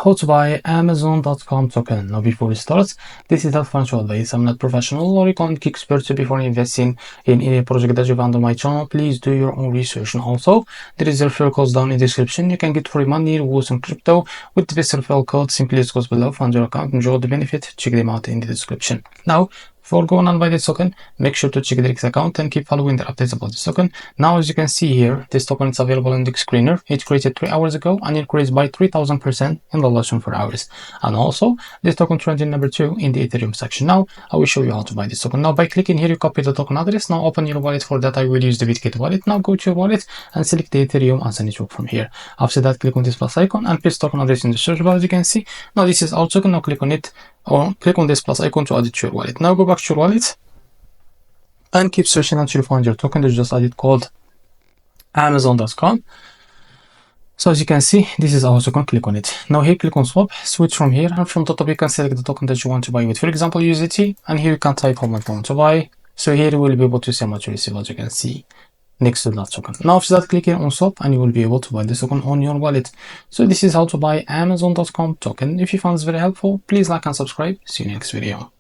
how to buy Amazon.com token. Now before we start, this is not financial advice. I'm not professional or economic expert. Before investing in any project that you found on my channel, please do your own research. And also, there is a referral code down in the description. You can get free money with some crypto with the best referral code. Simply just goes below, find your account, enjoy the benefit. Check them out in the description. Now, before going on by this token, make sure to check the X account and keep following the updates about this token. Now, as you can see here, this token is available in the screener. It created 3 hours ago and increased by 3000% in the last 24 hours. And also, this token trending number 2 in the Ethereum section. Now, I will show you how to buy this token. Now, by clicking here, you copy the token address. Now, open your wallet. For that, I will use the Bitget wallet. Now, go to your wallet and select the Ethereum and send it from here. After that, click on this plus icon and paste token address in the search bar. As you can see, now this is our token. Now, click on it or click on this plus icon to add it to your wallet. Now, go back to your wallet and keep searching until you find your token. There's just added called Amazon.com. So as you can see, this is our token. Click on it. Now here, click on swap, switch from here, and from the top you can select the token that you want to buy with. For example, USDT, and here you can type how much you want to buy. So here you will be able to see how much you receive, as you can see next to that token. Now after that, click here on swap and you will be able to buy this token on your wallet. So this is how to buy Amazon.com token. If you found this very helpful, please like and subscribe. See you next video.